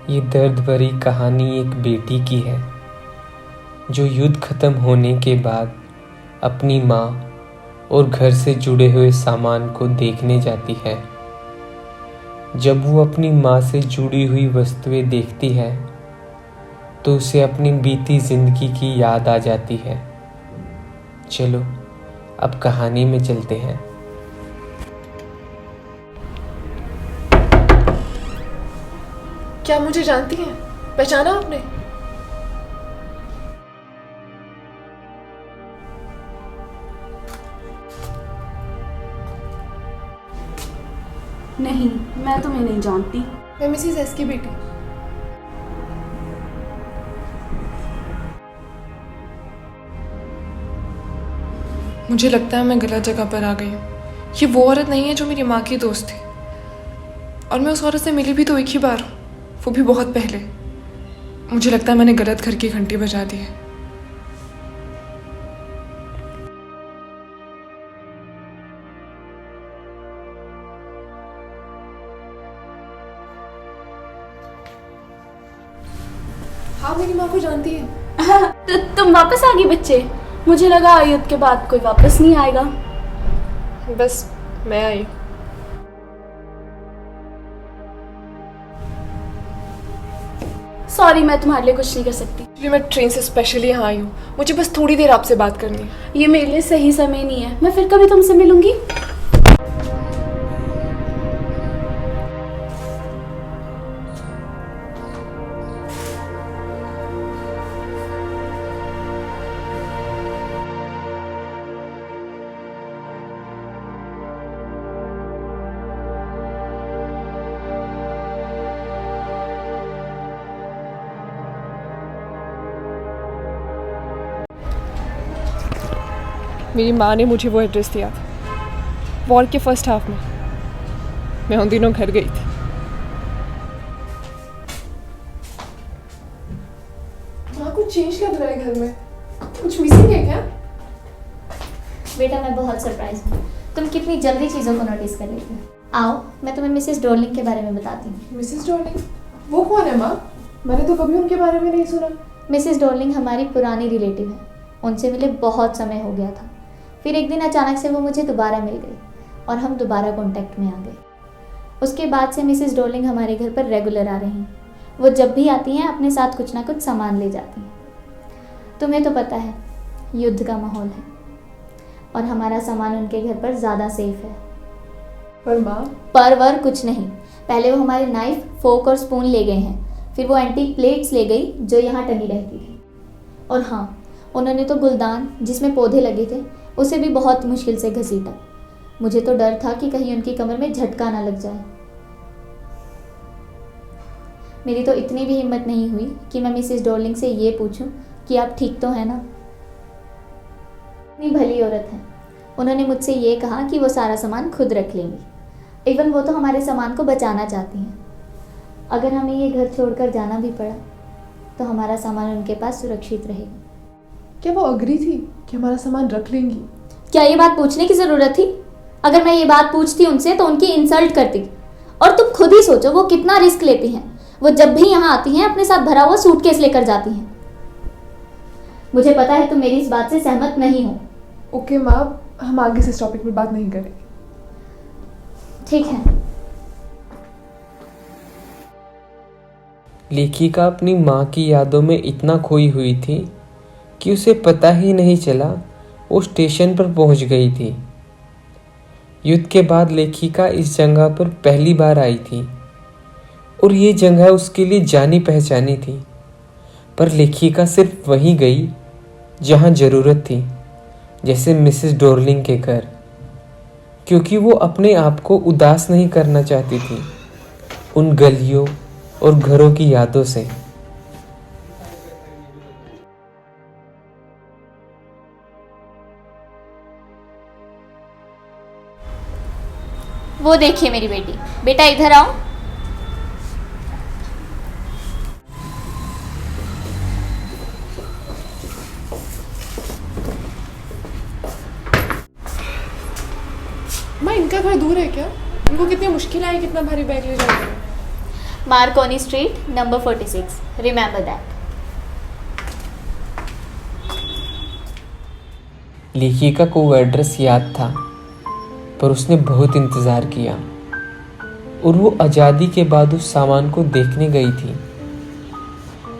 ये दर्द भरी कहानी एक बेटी की है जो युद्ध खत्म होने के बाद अपनी माँ और घर से जुड़े हुए सामान को देखने जाती है। जब वो अपनी माँ से जुड़ी हुई वस्तुएं देखती है तो उसे अपनी बीती जिंदगी की याद आ जाती है। चलो अब कहानी में चलते हैं। क्या मुझे जानती हैं? पहचाना आपने? नहीं, मैं तुम्हें नहीं जानती। मैं मिसेस एस की बेटी। मुझे लगता है मैं गलत जगह पर आ गई हूँ। ये वो औरत नहीं है जो मेरी माँ की दोस्त थी, और मैं उस औरत से मिली भी तो एक ही बार हूँ, वो भी बहुत पहले। मुझे लगता है मैंने गलत घर की घंटी बजा दी है। हाँ, मेरी माँ को जानती है। तो तुम वापस आ गई बच्चे? मुझे लगा युद्ध के बाद कोई वापस नहीं आएगा। बस मैं आई। सॉरी, मैं तुम्हारे लिए कुछ नहीं कर सकती। इसलिए मैं ट्रेन से स्पेशली यहाँ आई हूँ। मुझे बस थोड़ी देर आपसे बात करनी है। ये मेरे लिए सही समय नहीं है। मैं फिर कभी तुमसे मिलूंगी। मेरी माँ ने मुझे वो एड्रेस दिया था वॉर के फर्स्ट हाफ में। मैं उन दिनों घर गई थी। माँ, कुछ चेंज लग रहा है घर में। कुछ मिसिंग है क्या? बेटा, मैं बहुत सरप्राइज हूँ। तुम कितनी जल्दी चीज़ों को नोटिस कर लेती हो। आओ, मैं तुम्हें मिसेस डॉर्लिंग के बारे में बताती हूँ। Mrs Darling? वो कौन है माँ? मैंने तो कभी उनके बारे में नहीं सुना। मिसेस डॉर्लिंग हमारी पुरानी रिलेटिव है। उनसे मिले बहुत समय हो गया था। फिर एक दिन अचानक से वो मुझे दोबारा मिल गई और हम दोबारा कांटेक्ट में आ गए। उसके बाद से मिसेस डॉर्लिंग हमारे घर पर रेगुलर आ रही हैं। वो जब भी आती हैं अपने साथ कुछ ना कुछ सामान ले जाती हैं। तुम्हें तो पता है युद्ध का माहौल है और हमारा सामान उनके घर पर ज़्यादा सेफ है। पर माँ? पर कुछ नहीं। पहले वो हमारे नाइफ, फोक और स्पून ले गए हैं। फिर वो एंटीक प्लेट्स ले गई जो यहाँ टंगी रहती थी। और हाँ, उन्होंने तो गुलदान जिसमें पौधे लगे थे उसे भी बहुत मुश्किल से घसीटा। मुझे तो डर था कि कहीं उनकी कमर में झटका ना लग जाए। मेरी तो इतनी भी हिम्मत नहीं हुई कि मैं मिसेस डॉर्लिंग से ये पूछूं कि आप ठीक तो हैं ना। इतनी भली औरत है। उन्होंने मुझसे ये कहा कि वो सारा सामान खुद रख लेंगी। इवन वो तो हमारे सामान को बचाना चाहती हैं। अगर हमें ये घर छोड़कर जाना भी पड़ा तो हमारा सामान उनके पास सुरक्षित रहेगा। क्या वो अग्री थी कि हमारा सामान रख लेंगी? क्या ये बात पूछने की ज़रूरत थी? अगर मैं ये बात पूछती उनसे तो उनकी इंसल्ट करती। और तुम खुद ही सोचो वो कितना रिस्क लेती हैं। वो जब भी यहाँ आती हैं अपने साथ भरा हुआ सूटकेस लेकर जाती हैं। मुझे पता है तुम मेरी इस बात से सहमत नहीं हो। ओके माँ, हम आगे से इस टॉपिक पर बात नहीं करेंगे। ठीक है। लेखिका अपनी माँ की यादों में इतना खोई हुई थी कि उसे पता ही नहीं चला वो स्टेशन पर पहुंच गई थी। युद्ध के बाद लेखिका इस जगह पर पहली बार आई थी और ये जगह उसके लिए जानी पहचानी थी। पर लेखिका सिर्फ वहीं गई जहां ज़रूरत थी, जैसे मिसेस डॉर्लिंग के घर, क्योंकि वो अपने आप को उदास नहीं करना चाहती थी उन गलियों और घरों की यादों से। वो देखिए मेरी बेटी। बेटा इधर आओ। माँ, इनका घर दूर है क्या? इनको कितनी मुश्किल आई कितना भारी बैग ले जाने में। Marconi Street, number 46. Remember that. लेखिका को वो एड्रेस याद था, पर उसने बहुत इंतज़ार किया और वो आज़ादी के बाद उस सामान को देखने गई थी।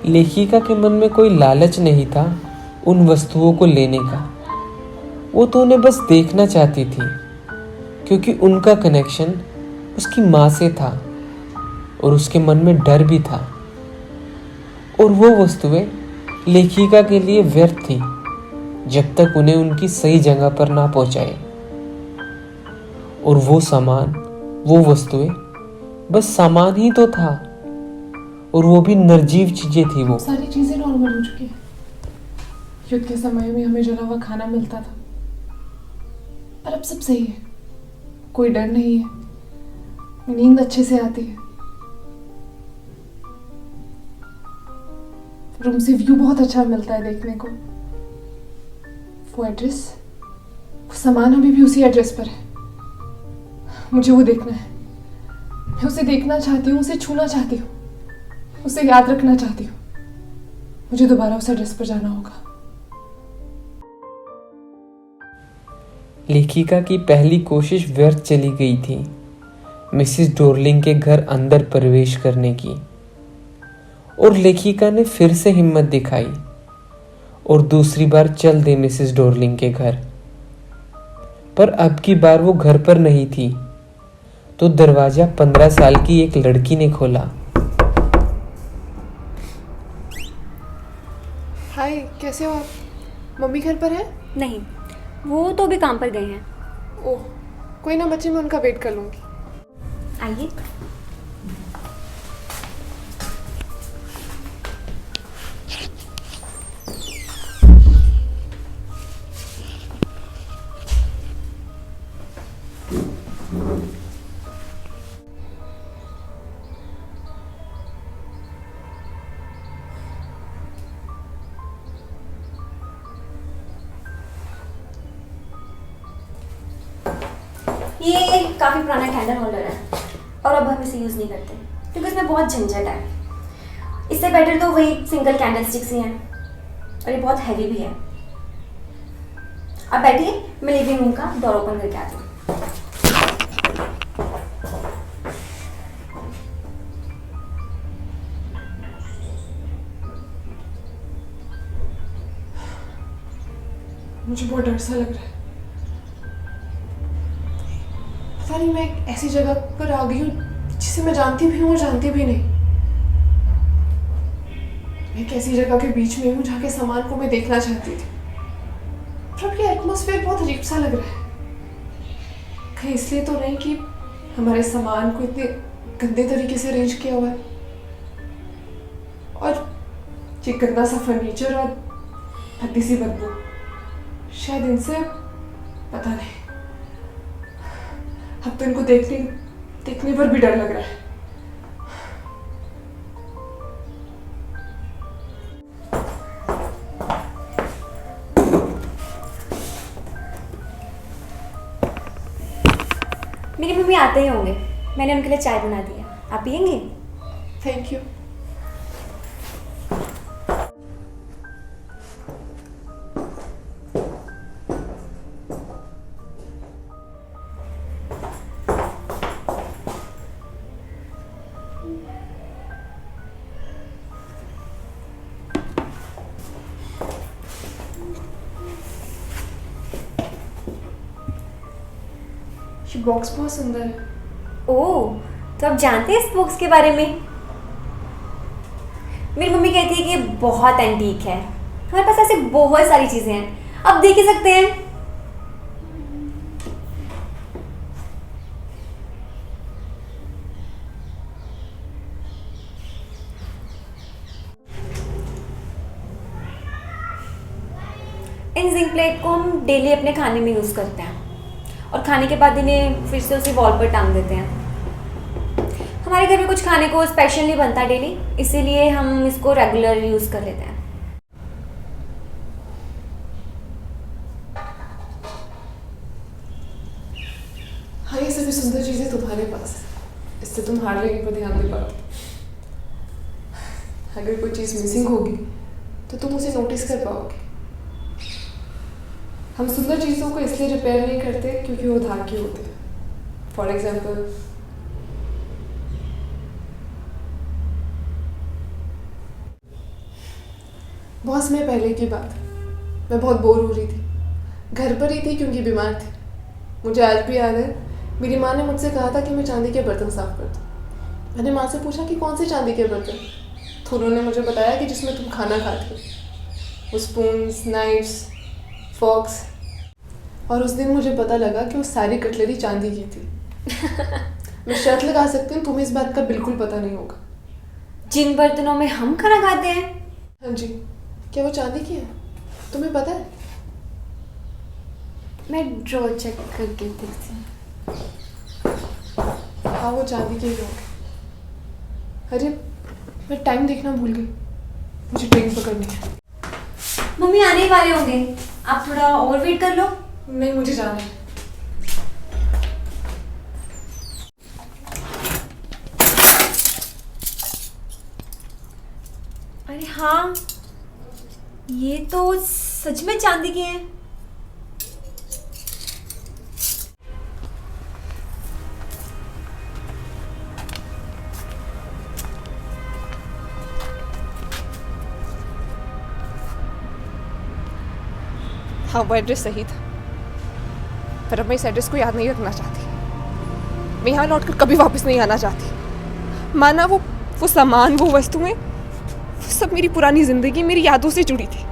लेखिका के मन में कोई लालच नहीं था उन वस्तुओं को लेने का। वो तो उन्हें बस देखना चाहती थी, क्योंकि उनका कनेक्शन उसकी माँ से था और उसके मन में डर भी था। और वो वस्तुएं लेखिका के लिए व्यर्थ थी जब तक उन्हें उनकी सही जगह पर ना पहुंचाए। और वो सामान, वो वस्तुएं बस सामान ही तो था, और वो भी निर्जीव चीजें थी। वो सारी चीजें नॉर्मल हो चुकी है। युद्ध के समय में हमें जला हुआ खाना मिलता था, पर अब सब सही है। कोई डर नहीं है, नींद अच्छे से आती है। रूम से व्यू बहुत अच्छा मिलता है देखने को। वो एड्रेस, वो सामान अभी भी उसी एड्रेस पर है। मुझे वो देखना है। मैं उसे देखना चाहती हूँ, उसे छूना चाहती हूँ, उसे याद रखना चाहती हूँ। मुझे दोबारा उस एड्रेस पर जाना होगा। लेखिका की पहली कोशिश व्यर्थ चली गई थी मिसेस डोरलिंग के घर अंदर प्रवेश करने की, और लेखिका ने फिर से हिम्मत दिखाई और दूसरी बार चल दी मिसेस डोरलिंग के घर। पर अब की बार वो घर पर नहीं थी, तो दरवाजा 15 साल की एक लड़की ने खोला। हाय, कैसे हो आप? मम्मी घर पर है? नहीं, वो तो अभी काम पर गए हैं। ओह, कोई ना बच्चे, मैं उनका वेट कर लूँगी। आइए। ये काफ़ी पुराना कैंडल होल्डर है और अब हम इसे यूज़ नहीं करते क्योंकि इसमें बहुत झंझट है। इससे बेटर तो वही सिंगल कैंडल स्टिक्स ही हैं, और ये बहुत हैवी भी है। अब बैठिए, मैं लिविंग रूम का डोर ओपन करके आती हूँ। मुझे बहुत डर सा लग रहा है। पता नहीं, मैं एक ऐसी जगह पर आ गई हूँ जिसे मैं जानती भी हूँ और जानती भी नहीं। मैं एक ऐसी जगह के बीच में हूँ जहाँ के सामान को मैं देखना चाहती थी, पर अब ये एटमॉस्फेयर बहुत अजीब सा लग रहा है। कहीं इसलिए तो नहीं कि हमारे सामान को इतने गंदे तरीके से अरेंज किया हुआ है, और ये गंदा सा फर्नीचर और भद्दी सी बदबू, शायद इनसे, पता नहीं। अब तो इनको देखने पर भी डर लग रहा है। मेरी मम्मी आते ही होंगे, मैंने उनके लिए चाय बना दी है। आप पियेंगे? Thank you. ये बॉक्स बहुत सुंदर है। ओह, तो आप जानते हैं इस बॉक्स के बारे में? मेरी मम्मी कहती है कि ये बहुत एंटीक है। हमारे पास ऐसे बहुत सारी चीज़ें हैं, आप देख ही सकते हैं। इन जिंक प्लेट को हम डेली अपने खाने में यूज़ करते हैं, और खाने के बाद इन्हें फिर से उसी वॉल पर टांग देते हैं। हमारे घर में कुछ खाने को स्पेशल नहीं बनता डेली, इसीलिए हम इसको रेगुलर यूज़ कर लेते हैं। हाँ, ये सभी सुंदर चीज़ें तुम्हारे पास है, इससे तुम हार लेने पर ध्यान दे पाओ। अगर कोई चीज़ मिसिंग होगी तो तुम उसे नोटिस कर पाओगे। हम सुंदर चीज़ों को इसलिए रिपेयर नहीं करते क्योंकि वो धागे होते हैं। फॉर एग्जाम्पल, बहुत समय पहले की बात, मैं बहुत बोर हो रही थी, घर पर ही थी क्योंकि बीमार थी। मुझे आज भी याद है, मेरी माँ ने मुझसे कहा था कि मैं चांदी के बर्तन साफ कर दूँ। मैंने माँ से पूछा कि कौन से चांदी के बर्तन, तो उन्होंने मुझे बताया कि जिसमें तुम खाना खाते हो, वो स्पून्स, नाइफ्स, फॉक्स। और उस दिन मुझे पता लगा कि वो सारी कटलरी चांदी की थी। मैं शर्त लगा सकती हूँ तुम्हें इस बात का बिल्कुल पता नहीं होगा। जिन बर्तनों में हम खाना खाते हैं? हाँ जी, क्या वो चांदी की है? तुम्हें पता है? मैं ड्रॉ चेक करके देखती हूँ। हाँ, वो चांदी के ही होंगे। अरे, मैं टाइम देखना भूल गई, मुझे ट्रेन पकड़नी है। मम्मी आने ही वाले होंगे, आप थोड़ा और वेट कर लो। नहीं, मुझे जाना है। अरे हाँ, ये तो सच में चांदी के हैं। हाँ, वो एड्रेस सही था, पर अब मैं इस एड्रेस को याद नहीं रखना चाहती। मैं यहाँ लौटकर कभी वापस नहीं आना चाहती। माना वो सामान, वो वस्तुएं, वो सब मेरी पुरानी ज़िंदगी, मेरी यादों से जुड़ी थी।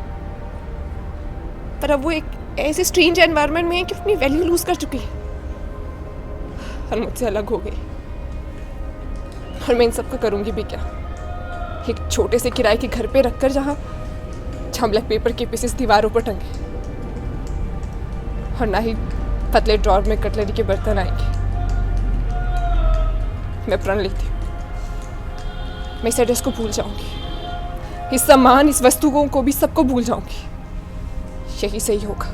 पर अब वो एक ऐसे स्ट्रेंज एनवायरनमेंट में है कि अपनी वैल्यू लूज कर चुकी है और मुझसे अलग हो गई। और मैं इन सब का करूँगी भी क्या? एक छोटे से किराए के घर पे रखकर जहाँ ब्लैक पेपर के पीसेस दीवारों पर टंगे, और ना ही पतले ड्रॉर में कटलरी के बर्तन आएंगे। मैं प्रण लेती हूँ, मैं इस एड्रेस को भूल जाऊंगी, इस सामान, इस वस्तुओं को भी सबको भूल जाऊंगी। यही सही होगा।